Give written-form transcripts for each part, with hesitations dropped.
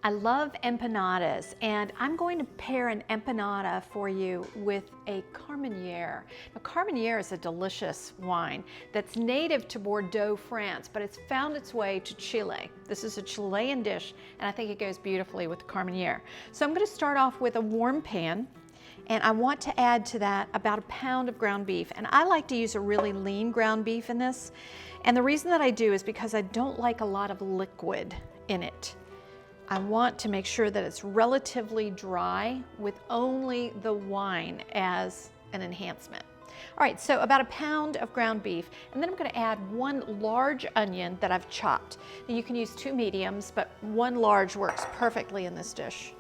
I love empanadas, and I'm going to pair an empanada for you with a Carmenere. Now, Carmenere is a delicious wine that's native to Bordeaux, France, but it's found its way to Chile. This is a Chilean dish, and I think it goes beautifully with the Carmenere. So I'm going to start off with a warm pan, and I want to add to that about a pound of ground beef. And I like to use a really lean ground beef in this. And the reason that I do is because I don't like a lot of liquid in it. I want to make sure that it's relatively dry with only the wine as an enhancement. All right, so about a pound of ground beef, and then I'm going to add one large onion that I've chopped. Now you can use 2 mediums, but 1 large works perfectly in this dish.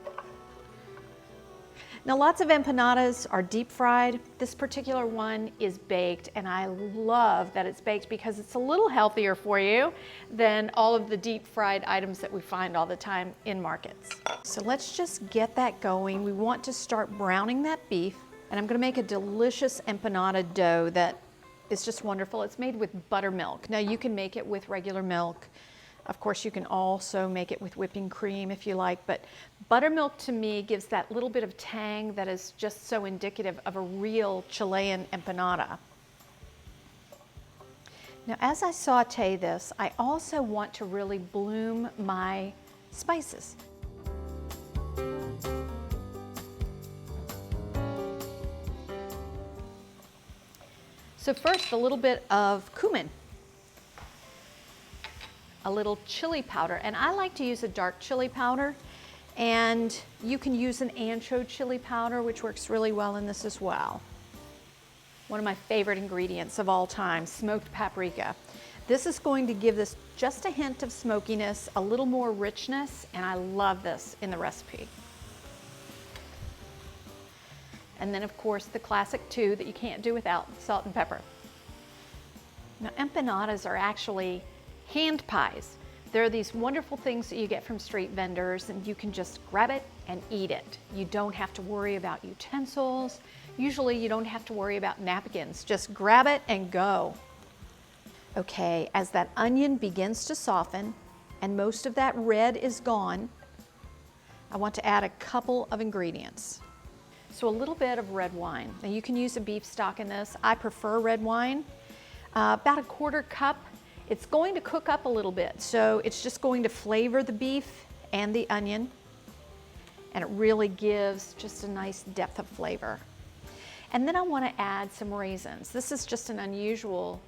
Now lots of empanadas are deep fried. This particular one is baked, and I love that it's baked because it's a little healthier for you than all of the deep fried items that we find all the time in markets. So let's just get that going. We want to start browning that beef, and I'm gonna make a delicious empanada dough that is just wonderful. It's made with buttermilk. Now you can make it with regular milk. Of course, you can also make it with whipping cream if you like, but buttermilk to me gives that little bit of tang that is just so indicative of a real Chilean empanada. Now, as I saute this, I also want to really bloom my spices. So first, a little bit of cumin. A little chili powder, and I like to use a dark chili powder, and you can use an ancho chili powder, which works really well in this as well. One of my favorite ingredients of all time, smoked paprika. This is going to give this just a hint of smokiness, a little more richness, and I love this in the recipe. And then of course the classic two that you can't do without, salt and pepper. Now empanadas are actually hand pies. There are these wonderful things that you get from street vendors, and you can just grab it and eat it. You don't have to worry about utensils. Usually you don't have to worry about napkins. Just grab it and go. Okay, as that onion begins to soften and most of that red is gone, I want to add a couple of ingredients. So a little bit of red wine. Now you can use a beef stock in this. I prefer red wine. About a 1/4 cup. It's going to cook up a little bit, so it's just going to flavor the beef and the onion, and it really gives just a nice depth of flavor. And then I want to add some raisins. This is just an unusual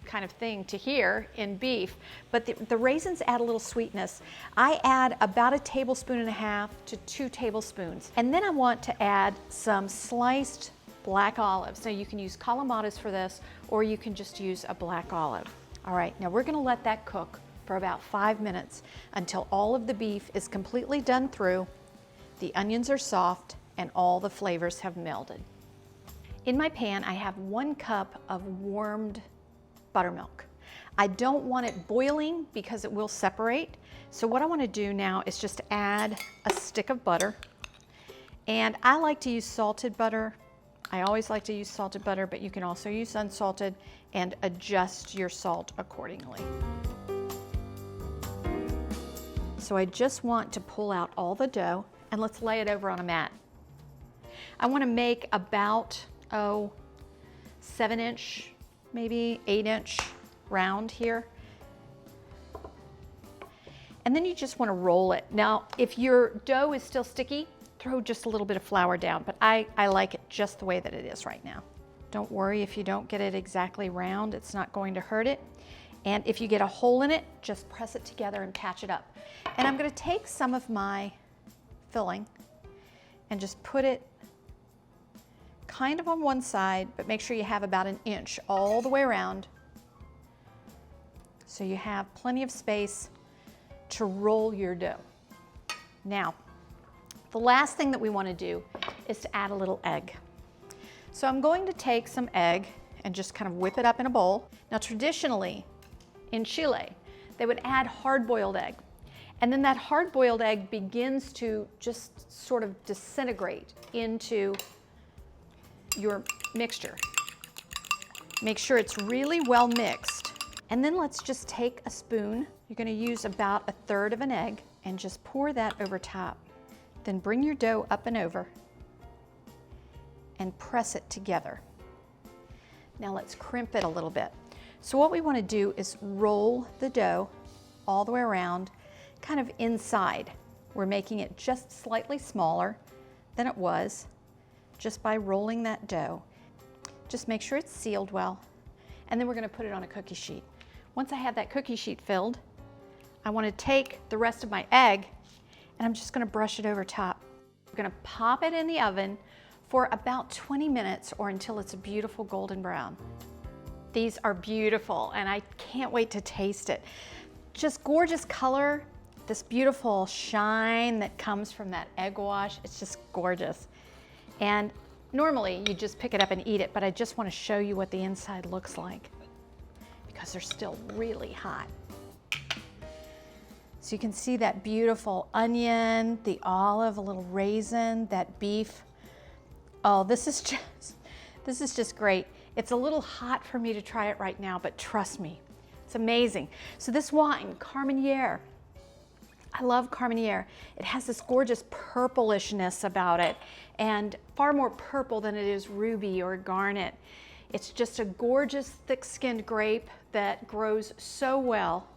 kind of thing to hear in beef, but the raisins add a little sweetness. I add about 1.5 tablespoons to 2 tablespoons. And then I want to add some sliced black olives. Now you can use Calamatas for this, or you can just use a black olive. All right, now we're gonna let that cook for about 5 minutes until all of the beef is completely done through, the onions are soft, and all the flavors have melded. In my pan, I have 1 cup of warmed buttermilk. I don't want it boiling because it will separate. So what I wanna do now is just add a stick of butter. And I like to use salted butter. I always like to use salted butter, but you can also use unsalted and adjust your salt accordingly. So I just want to pull out all the dough, and let's lay it over on a mat. I want to make about, 7-inch, maybe 8-inch round here. And then you just want to roll it. Now, if your dough is still sticky, throw just a little bit of flour down, but I like it just the way that it is right now. Don't worry if you don't get it exactly round, it's not going to hurt it. And if you get a hole in it, just press it together and patch it up. And I'm gonna take some of my filling and just put it kind of on one side, but make sure you have about 1 inch all the way around, so you have plenty of space to roll your dough. Now, the last thing that we want to do is to add a little egg. So I'm going to take some egg and just kind of whip it up in a bowl. Now traditionally in Chile, they would add hard-boiled egg. And then that hard-boiled egg begins to just sort of disintegrate into your mixture. Make sure it's really well mixed. And then let's just take a spoon. You're going to use about 1/3 of an egg. and just pour that over top. Then bring your dough up and over and press it together. Now let's crimp it a little bit. So what we want to do is roll the dough all the way around, kind of inside. We're making it just slightly smaller than it was just by rolling that dough. Just make sure it's sealed well, and then we're going to put it on a cookie sheet. Once I have that cookie sheet filled, I want to take the rest of my egg and I'm just going to brush it over top. We're going to pop it in the oven for about 20 minutes or until it's a beautiful golden brown. These are beautiful and I can't wait to taste it. Just gorgeous color, this beautiful shine that comes from that egg wash. It's just gorgeous. And normally you just pick it up and eat it, but I just want to show you what the inside looks like because they're still really hot. So you can see that beautiful onion, the olive, a little raisin, that beef. Oh, this is just great. It's a little hot for me to try it right now, but trust me, it's amazing. So this wine, Carmenere, I love Carmenere. It has this gorgeous purplishness about it, and far more purple than it is ruby or garnet. It's just a gorgeous thick-skinned grape that grows so well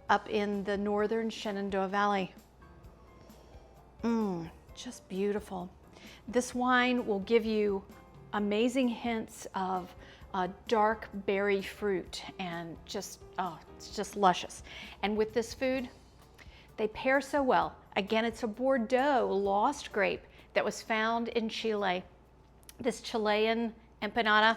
up in the northern Shenandoah Valley. Just beautiful. This wine will give you amazing hints of dark berry fruit and just, oh, it's just luscious. And with this food, they pair so well. Again, it's a Bordeaux lost grape that was found in Chile. This Chilean empanada